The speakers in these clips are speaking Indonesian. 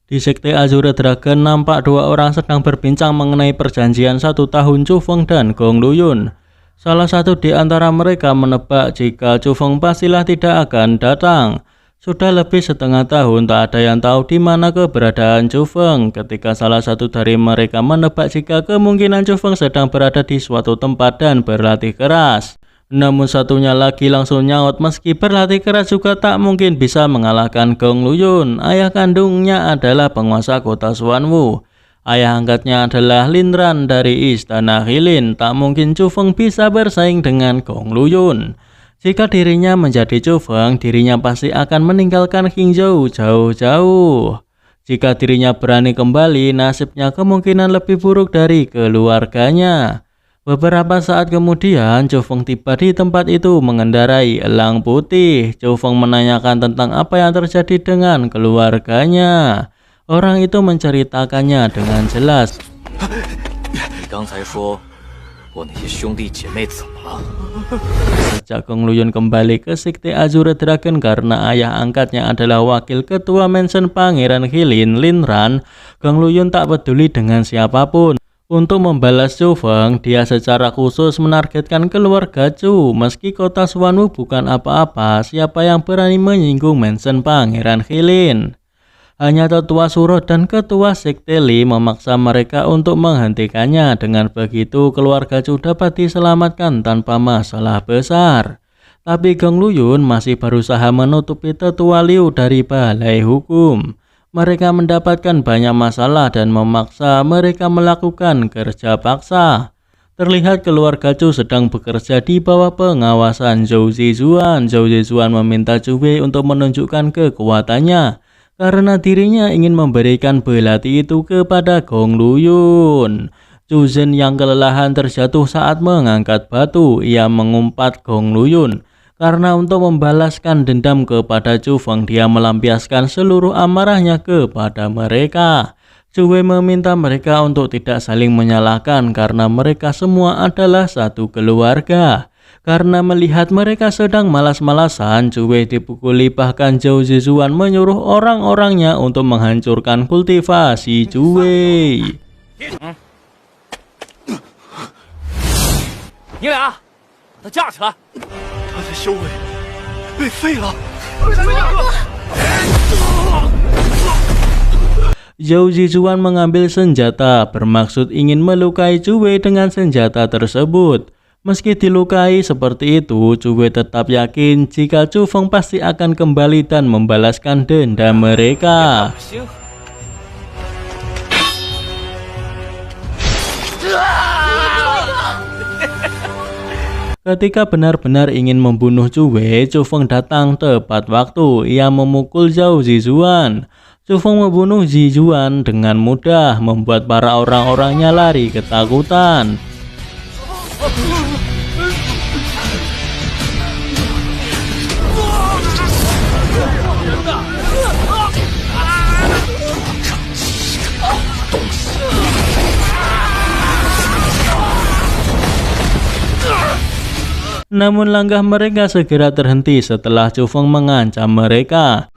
Di Sekte Azure Dragon nampak dua orang sedang berbincang mengenai perjanjian 1 tahun Chu Feng dan Gong Luyun. Salah satu di antara mereka menebak jika Chu Feng pastilah tidak akan datang. Sudah lebih setengah tahun tak ada yang tahu di mana keberadaan Chu Feng. Ketika salah satu dari mereka menebak jika kemungkinan Chu Feng sedang berada di suatu tempat dan berlatih keras. Namun satunya lagi langsung nyaut, meski berlatih keras juga tak mungkin bisa mengalahkan Gong Luyun. Ayah kandungnya adalah penguasa kota Xuanwu. Ayah angkatnya adalah Lin Ran dari istana Hilin. Tak mungkin Chu Feng bisa bersaing dengan Gong Luyun. Jika dirinya menjadi Chu Feng, dirinya pasti akan meninggalkan Qingzhou jauh-jauh. Jika dirinya berani kembali, nasibnya kemungkinan lebih buruk dari keluarganya. Beberapa saat kemudian, Chu Feng tiba di tempat itu mengendarai elang putih. Chu Feng menanyakan tentang apa yang terjadi dengan keluarganya. Orang itu menceritakannya dengan jelas. Sejak Gong Luyun kembali ke Sekte Azure Dragon karena ayah angkatnya adalah wakil ketua Mansion Pangeran Hilin, Lin Ran, Gong Luyun tak peduli dengan siapapun. Untuk membalas Chu Feng, dia secara khusus menargetkan keluarga Chu. Meski kota Xuanwu bukan apa-apa, siapa yang berani menyinggung Mansion Pangeran Hilin? Hanya tetua Surut dan ketua Sekte Li memaksa mereka untuk menghentikannya. Dengan begitu, keluarga Chu dapat diselamatkan tanpa masalah besar. Tapi Gong Luyun masih berusaha menutupi tetua Liu dari balai hukum. Mereka mendapatkan banyak masalah dan memaksa mereka melakukan kerja paksa. Terlihat keluarga Chu sedang bekerja di bawah pengawasan Zhou Zizuan. Zhou Zizuan meminta Zhu Wei untuk menunjukkan kekuatannya karena dirinya ingin memberikan belati itu kepada Gong Luyun. Zhu Zhen yang kelelahan terjatuh saat mengangkat batu. Ia mengumpat Gong Luyun. Karena untuk membalaskan dendam kepada Chu Feng, dia melampiaskan seluruh amarahnya kepada mereka. Zhu Wei meminta mereka untuk tidak saling menyalahkan karena mereka semua adalah satu keluarga. Karena melihat mereka sedang malas-malasan, Zhu Wei dipukuli, bahkan Zhou Zizuan menyuruh orang-orangnya untuk menghancurkan kultivasi Zhu Wei. Zhou Zizuan mengambil senjata, bermaksud ingin melukai Zhu Wei dengan senjata tersebut. Meski dilukai seperti itu, Zhu Wei tetap yakin jika Chu Feng pasti akan kembali dan membalaskan dendam mereka. Ketika benar-benar ingin membunuh Zhu Wei, Chu Feng datang tepat waktu. Ia memukul Zhou Zizuan. Chu Feng membunuh Zizuan dengan mudah, membuat para orang-orangnya lari ketakutan. Namun langkah mereka segera terhenti setelah Chu Feng mengancam mereka.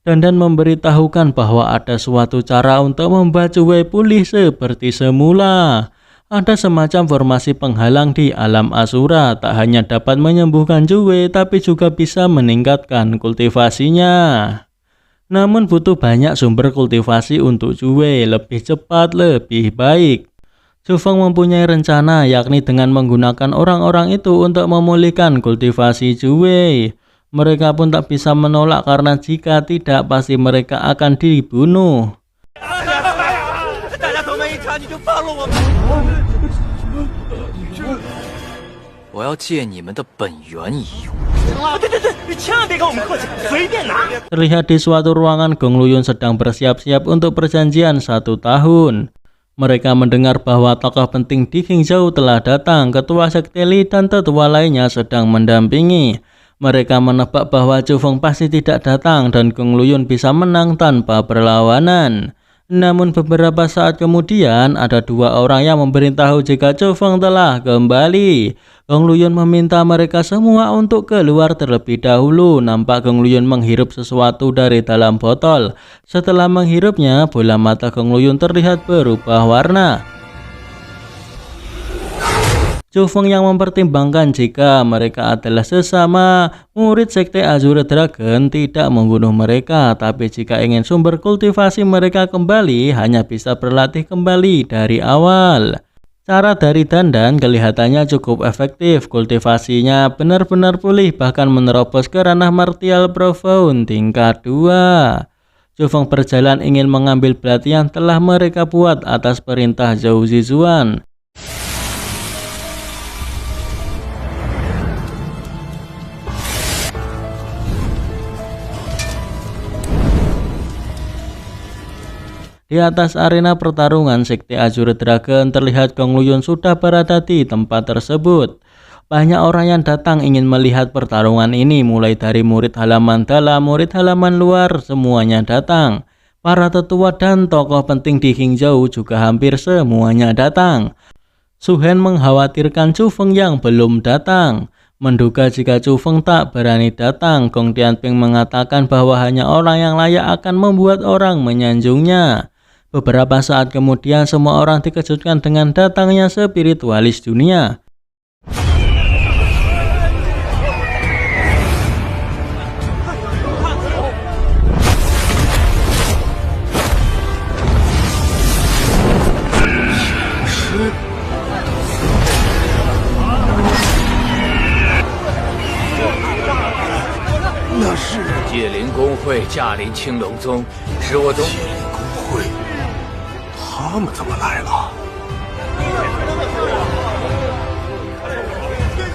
Dan memberitahukan bahwa ada suatu cara untuk membuat Zhu Wei pulih seperti semula. Ada semacam formasi penghalang di alam Asura, tak hanya dapat menyembuhkan Zhu Wei, tapi juga bisa meningkatkan kultivasinya. Namun butuh banyak sumber kultivasi untuk Zhu Wei, lebih cepat, lebih baik. Chu Feng mempunyai rencana, yakni dengan menggunakan orang-orang itu untuk memulihkan kultivasi Zhu Wei. Mereka pun tak bisa menolak karena jika tidak pasti mereka akan dibunuh. Terlihat di suatu ruangan, Gong Luyun sedang bersiap-siap untuk perjanjian 1 tahun. Mereka mendengar bahwa tokoh penting di Qingzhou telah datang. Ketua Sekte Li dan tetua lainnya sedang mendampingi. Mereka menebak bahwa Chu Feng pasti tidak datang dan Gong Luyun bisa menang tanpa perlawanan. Namun beberapa saat kemudian ada dua orang yang memberitahu jika Chu Feng telah kembali. Gong Luyun meminta mereka semua untuk keluar terlebih dahulu. Nampak Gong Luyun menghirup sesuatu dari dalam botol. Setelah menghirupnya, bola mata Gong Luyun terlihat berubah warna. Chu Feng yang mempertimbangkan jika mereka adalah sesama murid Sekte Azure Dragon tidak membunuh mereka, tapi jika ingin sumber kultivasi mereka kembali hanya bisa berlatih kembali dari awal. Cara dari Dandan kelihatannya cukup efektif, kultivasinya benar-benar pulih bahkan menerobos ke ranah martial profound tingkat 2. Chu Feng berjalan ingin mengambil pelatihan telah mereka buat atas perintah Zhou Zizuan. Di atas arena pertarungan Sekte Azure Dragon terlihat Gong Luyun sudah berada di tempat tersebut. Banyak orang yang datang ingin melihat pertarungan ini, mulai dari murid halaman dalam, murid halaman luar, semuanya datang. Para tetua dan tokoh penting di Qingzhou juga hampir semuanya datang. Su Hen mengkhawatirkan Chu Feng yang belum datang. Menduga jika Chu Feng tak berani datang, Gong Tianping mengatakan bahwa hanya orang yang layak akan membuat orang menyanjungnya. Beberapa saat kemudian semua orang dikejutkan dengan datangnya spiritualis dunia.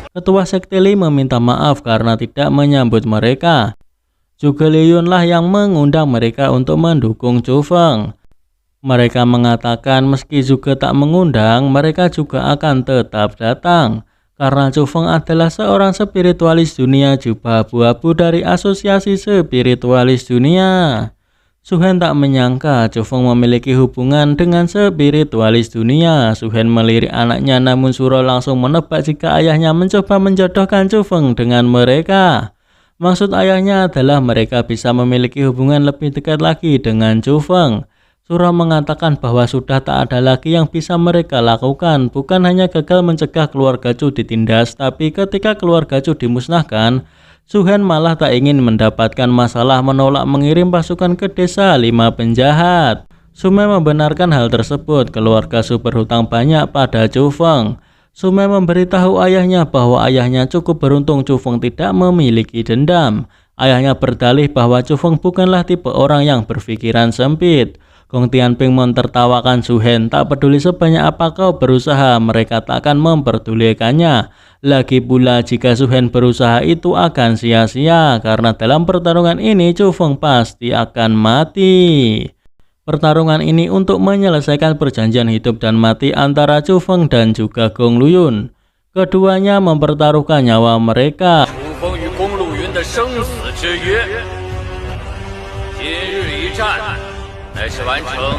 Ketua Sekte Li meminta maaf karena tidak menyambut mereka. Juga Li Yun lah yang mengundang mereka untuk mendukung Chu Feng. Mereka mengatakan meski juga tak mengundang, mereka juga akan tetap datang. Karena Chu Feng adalah seorang spiritualis dunia jubah abu-abu dari Asosiasi Spiritualis Dunia. Su Hen tak menyangka Chu Feng memiliki hubungan dengan spiritualis dunia. Su Hen melirik anaknya, namun Suro langsung menebak jika ayahnya mencoba menjodohkan Chu Feng dengan mereka. Maksud ayahnya adalah mereka bisa memiliki hubungan lebih dekat lagi dengan Chu Feng. Suro mengatakan bahwa sudah tak ada lagi yang bisa mereka lakukan. Bukan hanya gagal mencegah keluarga Chu ditindas, tapi ketika keluarga Chu dimusnahkan, Su Hen malah tak ingin mendapatkan masalah menolak mengirim pasukan ke desa 5 penjahat. Su Mei membenarkan hal tersebut. Keluarga Su berhutang banyak pada Chu Feng. Su Mei memberitahu ayahnya bahwa ayahnya cukup beruntung Chu Feng tidak memiliki dendam. Ayahnya berdalih bahwa Chu Feng bukanlah tipe orang yang berpikiran sempit. Gong Tianping mentertawakan Su Hen, tak peduli sebanyak apa kau berusaha, mereka tak akan memperdulikannya. Lagi pula jika Su Hen berusaha itu akan sia-sia, karena dalam pertarungan ini Chu Feng pasti akan mati. Pertarungan ini untuk menyelesaikan perjanjian hidup dan mati antara Chu Feng dan juga Gong Luyun. Keduanya mempertaruhkan nyawa mereka.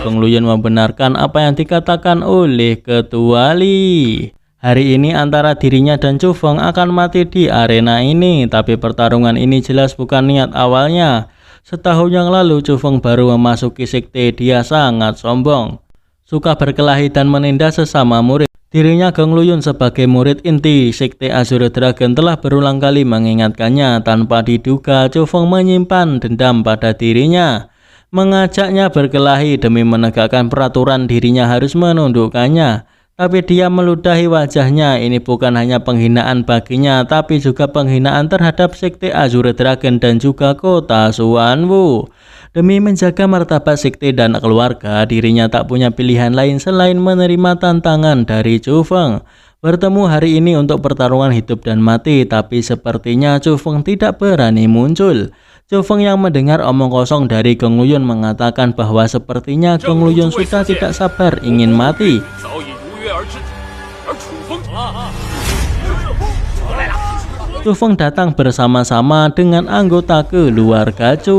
Gong Luyun membenarkan apa yang dikatakan oleh Ketua Li. Hari ini antara dirinya dan Chu Feng akan mati di arena ini, tapi pertarungan ini jelas bukan niat awalnya. Setahun yang lalu Chu Feng baru memasuki sekte, dia sangat sombong, suka berkelahi dan menindas sesama murid. Dirinya Gong Luyun sebagai murid inti Sekte Azure Dragon telah berulang kali mengingatkannya. Tanpa diduga Chu Feng menyimpan dendam pada dirinya, mengajaknya berkelahi demi menegakkan peraturan. Dirinya harus menundukkannya, tapi dia meludahi wajahnya. Ini bukan hanya penghinaan baginya, tapi juga penghinaan terhadap Sekte Azure Dragon dan juga kota Xuanwu. Demi menjaga martabat sekte dan keluarga, dirinya tak punya pilihan lain selain menerima tantangan dari Chu Feng. Bertemu hari ini untuk pertarungan hidup dan mati, tapi sepertinya Chu Feng tidak berani muncul. Chu Feng yang mendengar omong kosong dari Gong Luyun mengatakan bahwa sepertinya Gong Luyun sudah tidak sabar ingin mati. Chu Feng datang bersama-sama dengan anggota keluarga Chu.